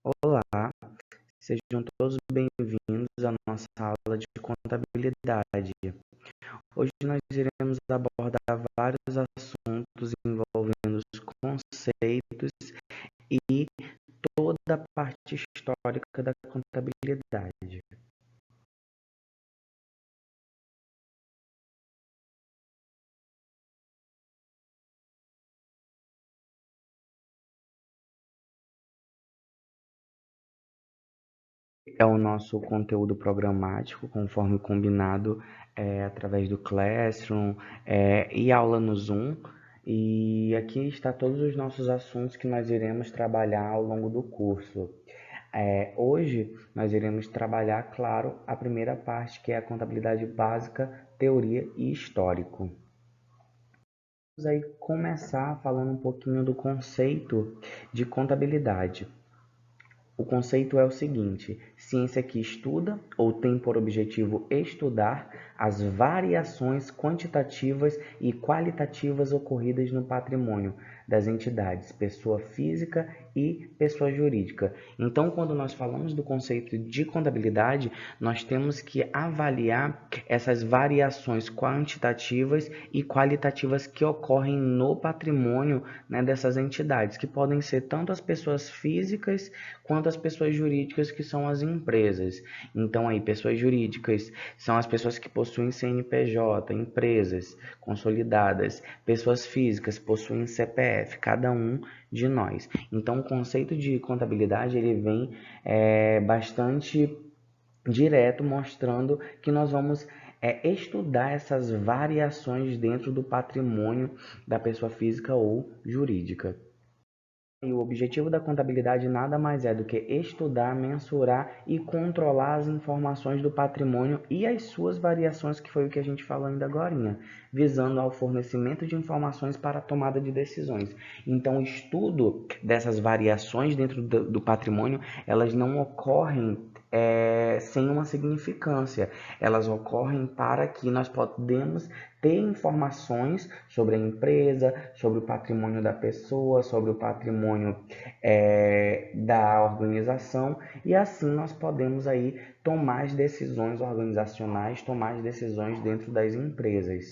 Olá, sejam todos bem-vindos à nossa aula de contabilidade. Hoje nós iremos abordar vários assuntos envolvendo os conceitos e toda a parte histórica da contabilidade. É o nosso conteúdo programático, conforme combinado, através do Classroom, e aula no Zoom. E aqui está todos os nossos assuntos que nós iremos trabalhar ao longo do curso. Hoje nós iremos trabalhar, claro, a primeira parte, que é a contabilidade básica, teoria e histórico. Vamos aí começar falando um pouquinho do conceito de contabilidade. O conceito é o seguinte: ciência que estuda ou tem por objetivo estudar as variações quantitativas e qualitativas ocorridas no patrimônio das entidades, pessoa física e pessoa jurídica. Então, quando nós falamos do conceito de contabilidade, nós temos que avaliar essas variações quantitativas e qualitativas que ocorrem no patrimônio, né, dessas entidades, que podem ser tanto as pessoas físicas quanto as pessoas jurídicas, que são as empresas. Então, aí, pessoas jurídicas são as pessoas que possuem CNPJ, empresas consolidadas. Pessoas físicas possuem CPF, cada um de nós. Então, o conceito de contabilidade ele vem bastante direto, mostrando que nós vamos estudar essas variações dentro do patrimônio da pessoa física ou jurídica. E o objetivo da contabilidade nada mais é do que estudar, mensurar e controlar as informações do patrimônio e as suas variações, que foi o que a gente falou ainda agorinha, visando ao fornecimento de informações para a tomada de decisões. Então, o estudo dessas variações dentro do patrimônio, elas não ocorrem sem uma significância. Elas ocorrem para que nós podemos ter informações sobre a empresa, sobre o patrimônio da pessoa, sobre o patrimônio da organização, e assim nós podemos aí tomar as decisões organizacionais, tomar as decisões dentro das empresas.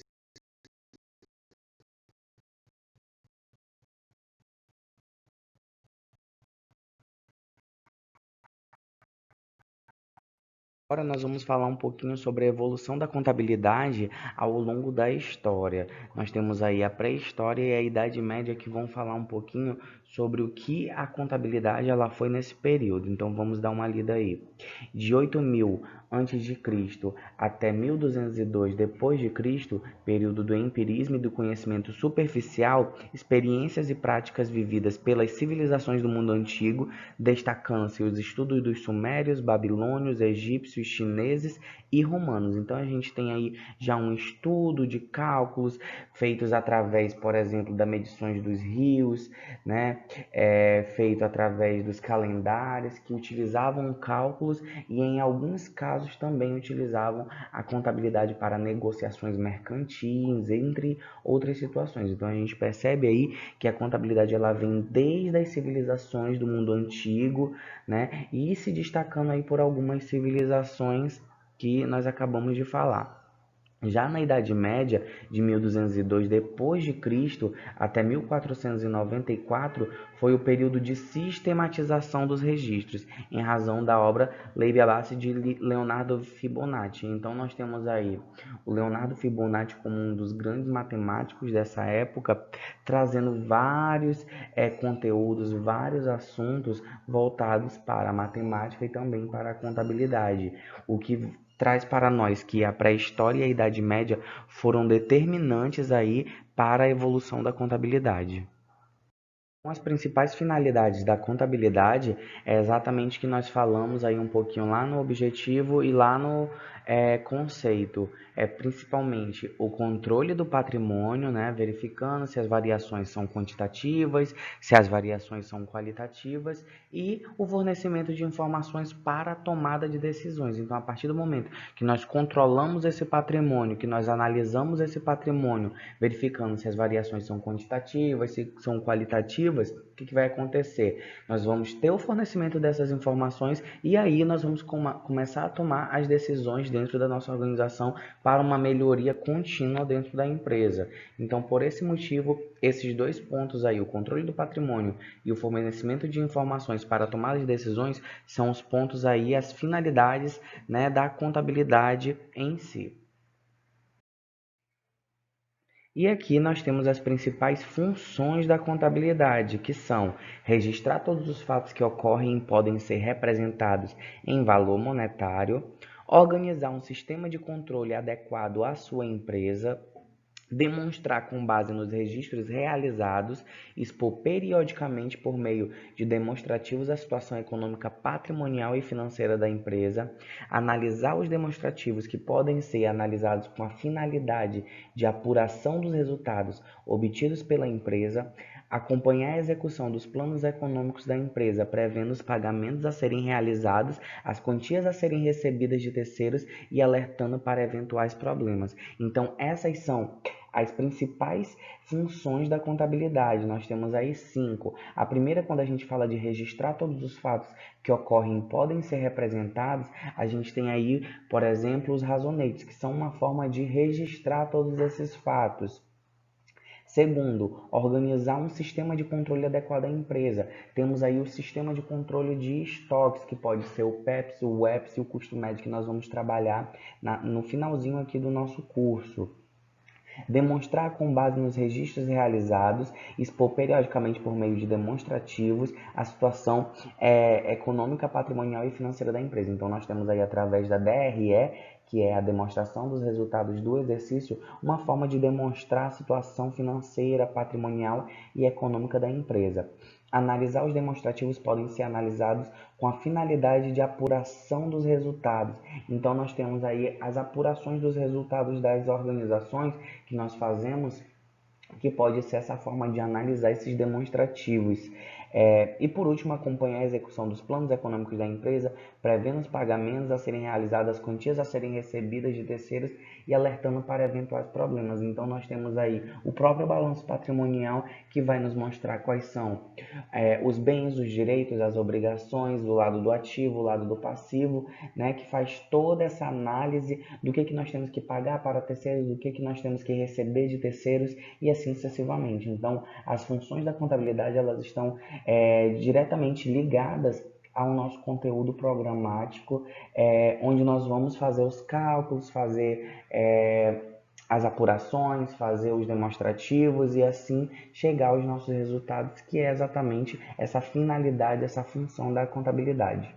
Agora nós vamos falar um pouquinho sobre a evolução da contabilidade ao longo da história. Nós temos aí a pré-história e a Idade Média, que vão falar um pouquinho sobre o que a contabilidade ela foi nesse período. Então vamos dar uma lida aí. De 8000 antes de Cristo até 1202 depois de Cristo, período do empirismo e do conhecimento superficial, experiências e práticas vividas pelas civilizações do mundo antigo, destacando-se os estudos dos sumérios, babilônios, egípcios, chineses e romanos. Então a gente tem aí já um estudo de cálculos feitos através, por exemplo, das medições dos rios, né? Feito através dos calendários, que utilizavam cálculos e em alguns casos também utilizavam a contabilidade para negociações mercantis, entre outras situações. Então a gente percebe aí que a contabilidade ela vem desde as civilizações do mundo antigo, né? E se destacando aí por algumas civilizações que nós acabamos de falar. Já na Idade Média, de 1202 depois de Cristo até 1494, foi o período de sistematização dos registros, em razão da obra Lei Belassi de Leonardo Fibonacci. Então nós temos aí o Leonardo Fibonacci como um dos grandes matemáticos dessa época, trazendo vários conteúdos, vários assuntos voltados para a matemática e também para a contabilidade, o que traz para nós que a pré-história e a Idade Média foram determinantes aí para a evolução da contabilidade. As principais finalidades da contabilidade é exatamente o que nós falamos aí um pouquinho lá no objetivo e lá conceito é principalmente o controle do patrimônio, né, verificando se as variações são quantitativas, se as variações são qualitativas e o fornecimento de informações para a tomada de decisões. Então, a partir do momento que nós controlamos esse patrimônio, que nós analisamos esse patrimônio, verificando se as variações são quantitativas, se são qualitativas, o que vai acontecer? Nós vamos ter o fornecimento dessas informações e aí nós vamos começar a tomar as decisões dentro da nossa organização para uma melhoria contínua dentro da empresa. Então, por esse motivo, esses dois pontos aí, o controle do patrimônio e o fornecimento de informações para a tomada de decisões, são os pontos aí, as finalidades, né, da contabilidade em si. E aqui nós temos as principais funções da contabilidade, que são registrar todos os fatos que ocorrem e podem ser representados em valor monetário, organizar um sistema de controle adequado à sua empresa, demonstrar com base nos registros realizados, expor periodicamente por meio de demonstrativos a situação econômica patrimonial e financeira da empresa, analisar os demonstrativos que podem ser analisados com a finalidade de apuração dos resultados obtidos pela empresa, acompanhar a execução dos planos econômicos da empresa, prevendo os pagamentos a serem realizados, as quantias a serem recebidas de terceiros e alertando para eventuais problemas. Então, essas são as principais funções da contabilidade. Nós temos aí 5. A primeira, quando a gente fala de registrar todos os fatos que ocorrem e podem ser representados, a gente tem aí, por exemplo, os razonetes, que são uma forma de registrar todos esses fatos. Segundo, organizar um sistema de controle adequado à empresa. Temos aí o sistema de controle de estoques, que pode ser o PEPS, o EPS e o custo médio, que nós vamos trabalhar no finalzinho aqui do nosso curso. Demonstrar com base nos registros realizados, expor periodicamente por meio de demonstrativos a situação econômica, patrimonial e financeira da empresa. Então, nós temos aí através da DRE, que é a demonstração dos resultados do exercício, uma forma de demonstrar a situação financeira, patrimonial e econômica da empresa. Analisar os demonstrativos podem ser analisados com a finalidade de apuração dos resultados. Então, nós temos aí as apurações dos resultados das organizações que nós fazemos, que pode ser essa forma de analisar esses demonstrativos. E por último, acompanhar a execução dos planos econômicos da empresa, prevendo os pagamentos a serem realizados, as quantias a serem recebidas de terceiros e alertando para eventuais problemas. Então, nós temos aí o próprio balanço patrimonial, que vai nos mostrar quais são os bens, os direitos, as obrigações, do lado do ativo, do lado do passivo, né, que faz toda essa análise do que nós temos que pagar para terceiros, do que nós temos que receber de terceiros e assim sucessivamente. Então, as funções da contabilidade, elas estão diretamente ligadas ao nosso conteúdo programático, onde nós vamos fazer os cálculos, fazer as apurações, fazer os demonstrativos e assim chegar aos nossos resultados, que é exatamente essa finalidade, essa função da contabilidade.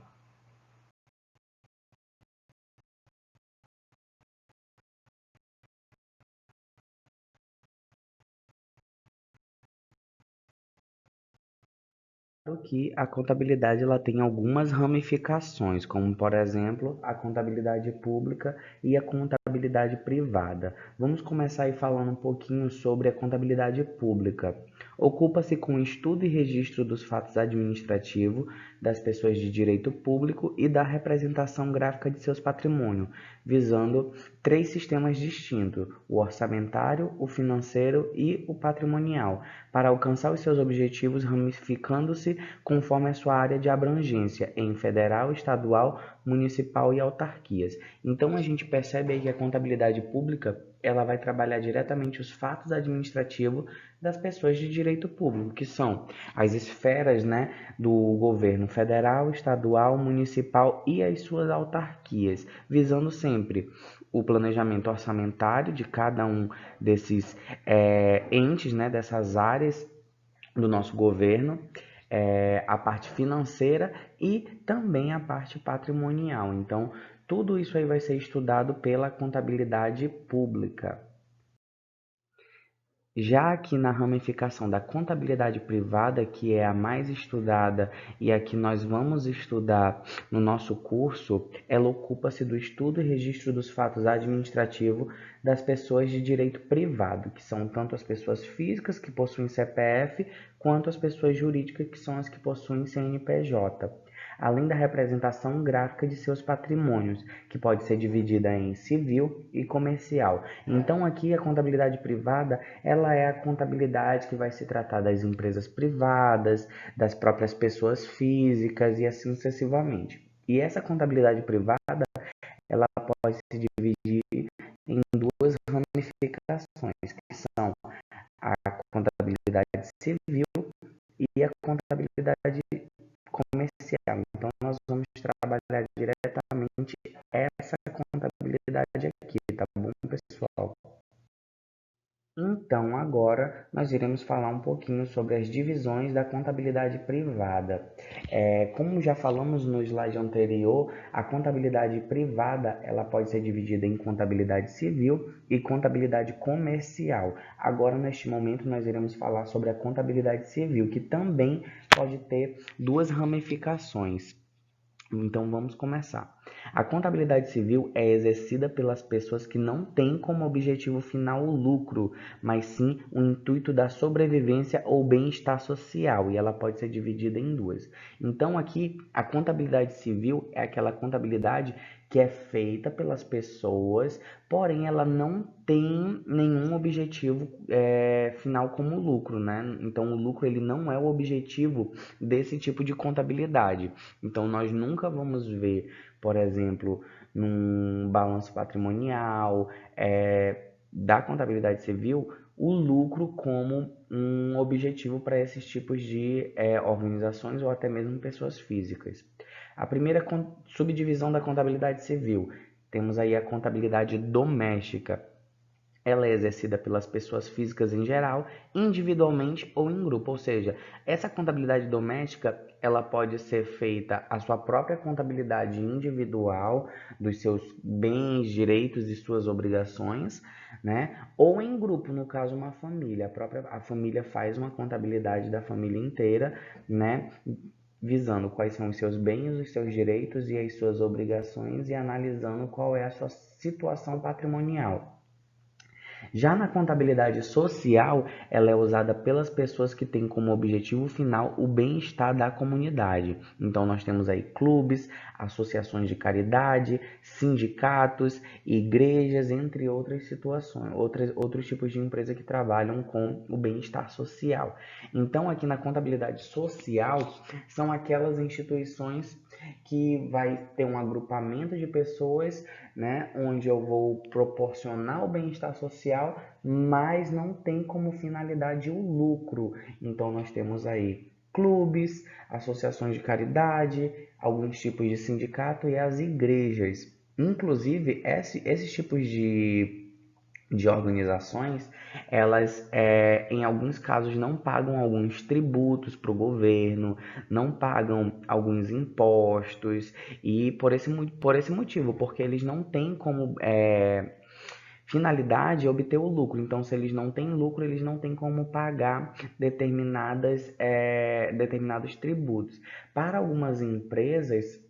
Que a contabilidade ela tem algumas ramificações, como por exemplo a contabilidade pública e a contabilidade privada. Vamos começar aí falando um pouquinho sobre a contabilidade pública. Ocupa-se com o estudo e registro dos fatos administrativos das pessoas de direito público e da representação gráfica de seus patrimônios, visando 3 sistemas distintos: o orçamentário, o financeiro e o patrimonial, para alcançar os seus objetivos ramificando-se conforme a sua área de abrangência em federal, estadual, municipal e autarquias. Então a gente percebe aí que a contabilidade pública ela vai trabalhar diretamente os fatos administrativos das pessoas de direito público, que são as esferas, né, do governo federal, estadual, municipal e as suas autarquias, visando sempre o planejamento orçamentário de cada um desses entes, né, dessas áreas do nosso governo, a parte financeira e também a parte patrimonial. Então, tudo isso aí vai ser estudado pela contabilidade pública. Já aqui na ramificação da contabilidade privada, que é a mais estudada e a que nós vamos estudar no nosso curso, ela ocupa-se do estudo e registro dos fatos administrativos das pessoas de direito privado, que são tanto as pessoas físicas que possuem CPF, quanto as pessoas jurídicas, que são as que possuem CNPJ, além da representação gráfica de seus patrimônios, que pode ser dividida em civil e comercial. Então, aqui a contabilidade privada, ela é a contabilidade que vai se tratar das empresas privadas, das próprias pessoas físicas e assim sucessivamente. E essa contabilidade privada, ela pode se dividir em duas ramificações, que são a contabilidade civil e a contabilidade comercial. Então, nós vamos trabalhar diretamente essa contabilidade aqui, tá bom, pessoal? Então, agora nós iremos falar um pouquinho sobre as divisões da contabilidade privada. Como já falamos no slide anterior, a contabilidade privada ela pode ser dividida em contabilidade civil e contabilidade comercial. Agora, neste momento, nós iremos falar sobre a contabilidade civil, que também pode ter duas ramificações. Então vamos começar. A contabilidade civil é exercida pelas pessoas que não têm como objetivo final o lucro, mas sim o intuito da sobrevivência ou bem-estar social, e ela pode ser dividida em duas. Então aqui a contabilidade civil é aquela contabilidade que é feita pelas pessoas, porém ela não tem nenhum objetivo final como lucro, né? Então o lucro ele não é o objetivo desse tipo de contabilidade. Então, nós nunca vamos ver, por exemplo, num balanço patrimonial da contabilidade civil, o lucro como um objetivo para esses tipos de organizações ou até mesmo pessoas físicas. A primeira subdivisão da contabilidade civil, temos aí a contabilidade doméstica. Ela é exercida pelas pessoas físicas em geral, individualmente ou em grupo, ou seja, essa contabilidade doméstica, ela pode ser feita a sua própria contabilidade individual dos seus bens, direitos e suas obrigações, né? Ou em grupo, no caso uma família, a família faz uma contabilidade da família inteira, né? Visando quais são os seus bens, os seus direitos e as suas obrigações e analisando qual é a sua situação patrimonial. Já na contabilidade social, ela é usada pelas pessoas que têm como objetivo final o bem-estar da comunidade. Então, nós temos aí clubes, associações de caridade, sindicatos, igrejas, entre outras situações, outros tipos de empresa que trabalham com o bem-estar social. Então, aqui na contabilidade social, são aquelas instituições que vai ter um agrupamento de pessoas, né, onde eu vou proporcionar o bem-estar social, mas não tem como finalidade o lucro. Então nós temos aí clubes, associações de caridade, alguns tipos de sindicato e as igrejas. Inclusive, esses tipos de organizações, elas em alguns casos não pagam alguns tributos para o governo, não pagam alguns impostos, e por esse motivo, porque eles não têm como finalidade obter o lucro. Então, se eles não têm lucro, eles não têm como pagar determinados tributos. Para algumas empresas,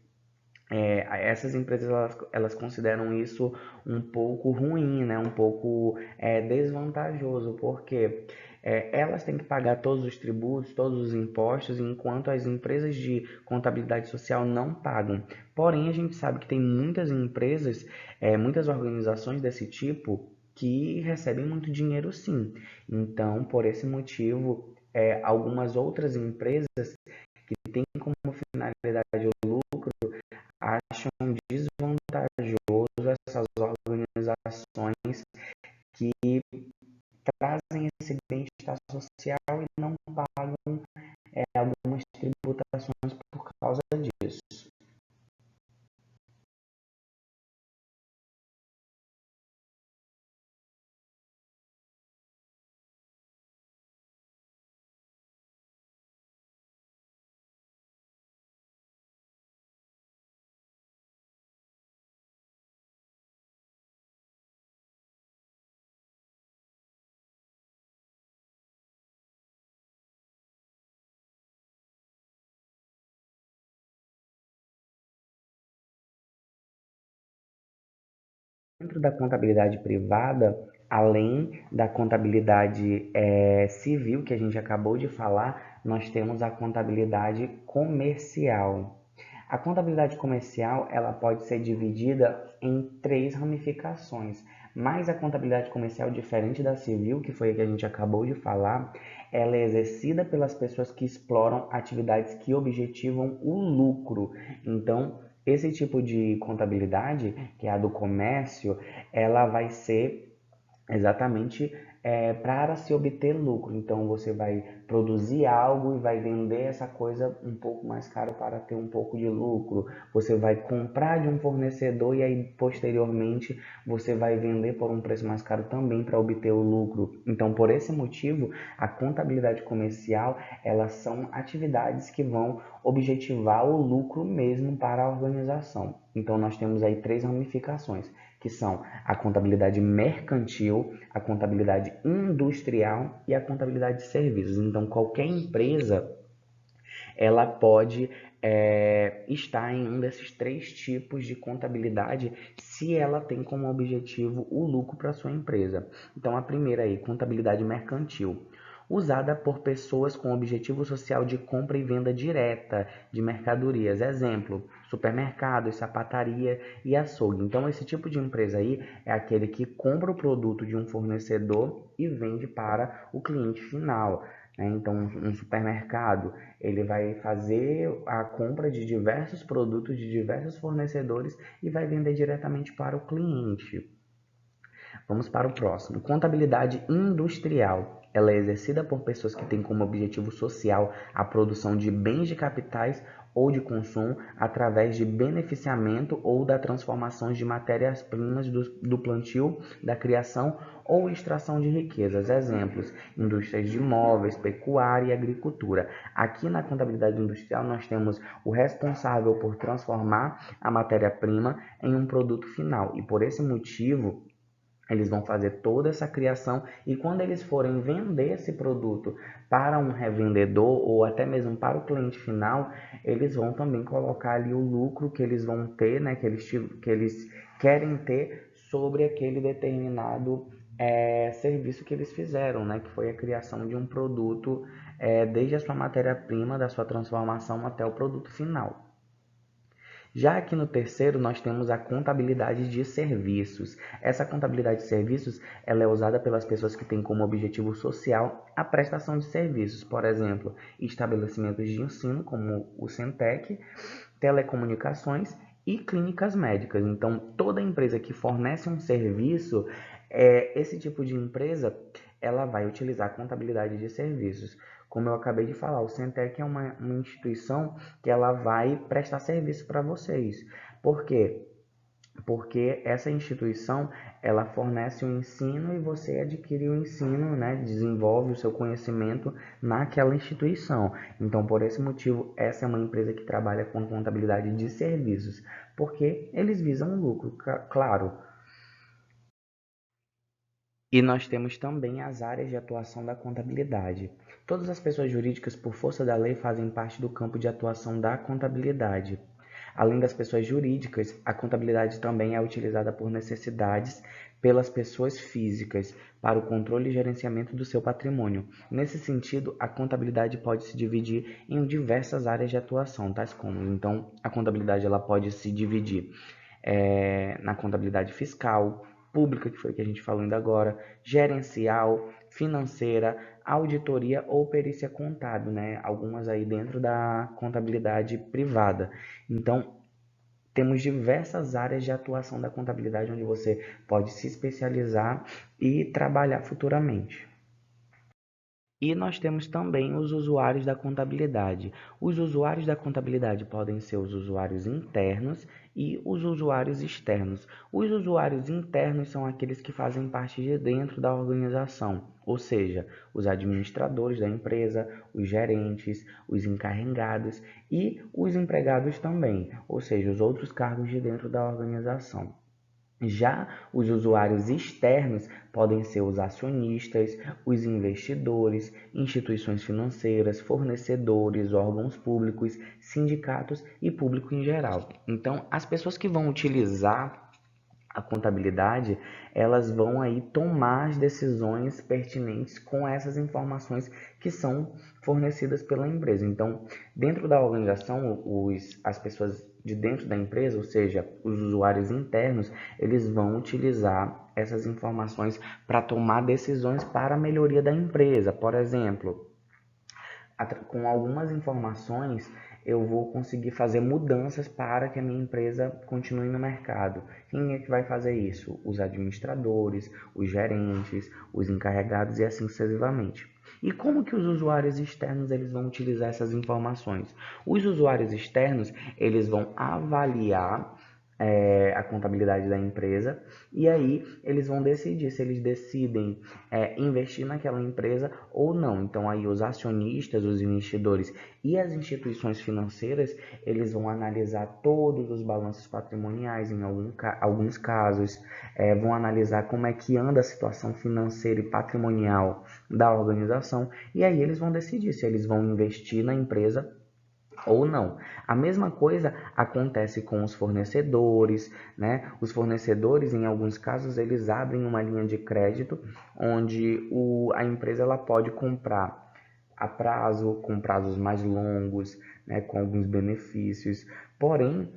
essas empresas elas consideram isso um pouco ruim, né? Um pouco desvantajoso, porque elas têm que pagar todos os tributos, todos os impostos, enquanto as empresas de contabilidade social não pagam. Porém, a gente sabe que tem muitas empresas, muitas organizações desse tipo que recebem muito dinheiro, sim. Então, por esse motivo, algumas outras empresas que têm como finalidade o lucro acham desvantajoso essas organizações que trazem esse bem-estar social e não pagam algumas tributações por causa disso. Dentro da contabilidade privada, além da contabilidade civil, que a gente acabou de falar, nós temos a contabilidade comercial. A contabilidade comercial, ela pode ser dividida em três ramificações, mas a contabilidade comercial, diferente da civil, que foi a que a gente acabou de falar, ela é exercida pelas pessoas que exploram atividades que objetivam o lucro. Então, esse tipo de contabilidade, que é a do comércio, ela vai ser exatamente para se obter lucro. Então você vai produzir algo e vai vender essa coisa um pouco mais caro para ter um pouco de lucro. Você vai comprar de um fornecedor e aí posteriormente você vai vender por um preço mais caro também para obter o lucro. Então por esse motivo, a contabilidade comercial, elas são atividades que vão objetivar o lucro mesmo para a organização. Então nós temos aí três ramificações, que são a contabilidade mercantil, a contabilidade industrial e a contabilidade de serviços. Então, qualquer empresa ela pode estar em um desses três tipos de contabilidade se ela tem como objetivo o lucro para sua empresa. Então, a primeira aí, contabilidade mercantil, usada por pessoas com objetivo social de compra e venda direta de mercadorias. Exemplo, supermercados, sapataria e açougue. Então, esse tipo de empresa aí é aquele que compra o produto de um fornecedor e vende para o cliente final. Então, um supermercado, ele vai fazer a compra de diversos produtos de diversos fornecedores e vai vender diretamente para o cliente. Vamos para o próximo. Contabilidade industrial. Ela é exercida por pessoas que têm como objetivo social a produção de bens de capitais ou de consumo através de beneficiamento ou da transformação de matérias-primas do plantio, da criação ou extração de riquezas. Exemplos: indústrias de móveis, pecuária e agricultura. Aqui na contabilidade industrial nós temos o responsável por transformar a matéria-prima em um produto final e por esse motivo eles vão fazer toda essa criação e quando eles forem vender esse produto para um revendedor ou até mesmo para o cliente final, eles vão também colocar ali o lucro que eles vão ter, né, que eles querem ter sobre aquele determinado serviço que eles fizeram, né, que foi a criação de um produto desde a sua matéria-prima, da sua transformação até o produto final. Já aqui no terceiro, nós temos a contabilidade de serviços. Essa contabilidade de serviços, ela é usada pelas pessoas que têm como objetivo social a prestação de serviços, por exemplo, estabelecimentos de ensino, como o Centec, telecomunicações e clínicas médicas. Então, toda empresa que fornece um serviço, esse tipo de empresa, ela vai utilizar a contabilidade de serviços. Como eu acabei de falar, o Centec é uma instituição que ela vai prestar serviço para vocês. Por quê? Porque essa instituição, ela fornece o ensino e você adquire o ensino, né, desenvolve o seu conhecimento naquela instituição. Então, por esse motivo, essa é uma empresa que trabalha com contabilidade de serviços, porque eles visam lucro, claro. E nós temos também as áreas de atuação da contabilidade. Todas as pessoas jurídicas, por força da lei, fazem parte do campo de atuação da contabilidade. Além das pessoas jurídicas, a contabilidade também é utilizada por necessidades pelas pessoas físicas para o controle e gerenciamento do seu patrimônio. Nesse sentido, a contabilidade pode se dividir em diversas áreas de atuação, tais como, então, a contabilidade ela pode se dividir na contabilidade fiscal, pública, que foi o que a gente falou ainda agora, gerencial, financeira, auditoria ou perícia contábil, né? Algumas aí dentro da contabilidade privada. Então, temos diversas áreas de atuação da contabilidade onde você pode se especializar e trabalhar futuramente. E nós temos também os usuários da contabilidade. Os usuários da contabilidade podem ser os usuários internos e os usuários externos. Os usuários internos são aqueles que fazem parte de dentro da organização, ou seja, os administradores da empresa, os gerentes, os encarregados e os empregados também, ou seja, os outros cargos de dentro da organização. Já os usuários externos podem ser os acionistas, os investidores, instituições financeiras, fornecedores, órgãos públicos, sindicatos e público em geral. Então, as pessoas que vão utilizar a contabilidade, elas vão aí tomar as decisões pertinentes com essas informações que são fornecidas pela empresa. Então, dentro da organização, as pessoas de dentro da empresa, ou seja, os usuários internos, eles vão utilizar essas informações para tomar decisões para a melhoria da empresa. Por exemplo, com algumas informações eu vou conseguir fazer mudanças para que a minha empresa continue no mercado. Quem é que vai fazer isso? Os administradores, os gerentes, os encarregados e assim sucessivamente. E como que os usuários externos eles vão utilizar essas informações? Os usuários externos eles vão avaliar a contabilidade da empresa e aí eles vão decidir se eles decidem investir naquela empresa ou não. Então aí os acionistas, os investidores e as instituições financeiras eles vão analisar todos os balanços patrimoniais em alguns casos, vão analisar como é que anda a situação financeira e patrimonial da organização e aí eles vão decidir se eles vão investir na empresa ou não. A mesma coisa acontece com os fornecedores, né? Os fornecedores, em alguns casos, eles abrem uma linha de crédito onde a empresa ela pode comprar a prazo, com prazos mais longos, né? Com alguns benefícios. Porém,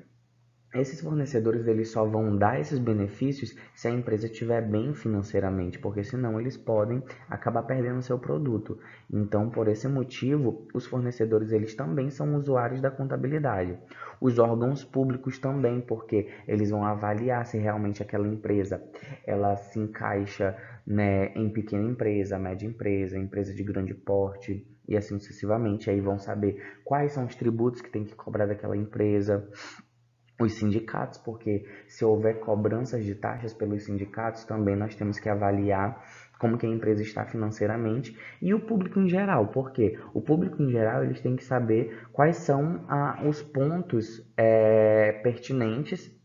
esses fornecedores eles só vão dar esses benefícios se a empresa estiver bem financeiramente, porque senão eles podem acabar perdendo seu produto. Então, por esse motivo, os fornecedores eles também são usuários da contabilidade. Os órgãos públicos também, porque eles vão avaliar se realmente aquela empresa ela se encaixa, né, em pequena empresa, média empresa, empresa de grande porte e assim sucessivamente. Aí vão saber quais são os tributos que tem que cobrar daquela empresa, os sindicatos, porque se houver cobranças de taxas pelos sindicatos, também nós temos que avaliar como que a empresa está financeiramente e o público em geral, porque o público em geral eles têm que saber quais são os pontos pertinentes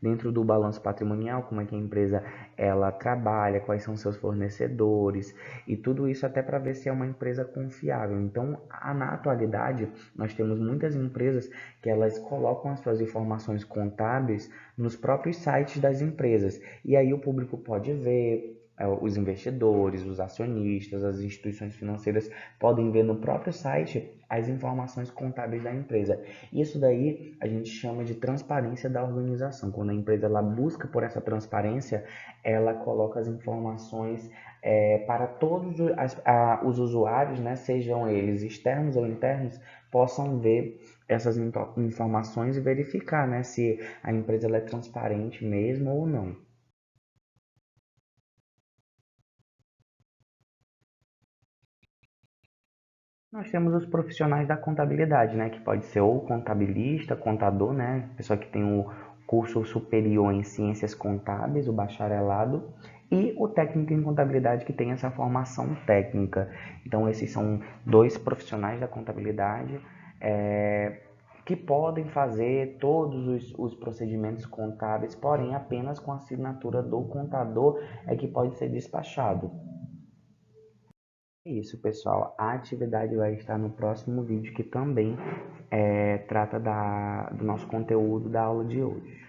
dentro do balanço patrimonial, como é que a empresa ela trabalha, quais são seus fornecedores e tudo isso até para ver se é uma empresa confiável. Então, na atualidade, nós temos muitas empresas que elas colocam as suas informações contábeis nos próprios sites das empresas e aí o público pode ver, os investidores, os acionistas, as instituições financeiras podem ver no próprio site as informações contábeis da empresa. Isso daí a gente chama de transparência da organização. Quando a empresa ela busca por essa transparência, ela coloca as informações para todos os usuários, né, sejam eles externos ou internos, possam ver essas informações e verificar, né, se a empresa ela é transparente mesmo ou não. Nós temos os profissionais da contabilidade, né, que pode ser ou contabilista, contador, né, pessoa que tem o curso superior em ciências contábeis, o bacharelado, e o técnico em contabilidade que tem essa formação técnica. Então, esses são dois profissionais da contabilidade que podem fazer todos os procedimentos contábeis, porém apenas com a assinatura do contador é que pode ser despachado. É isso, pessoal. A atividade vai estar no próximo vídeo que também trata do nosso conteúdo da aula de hoje.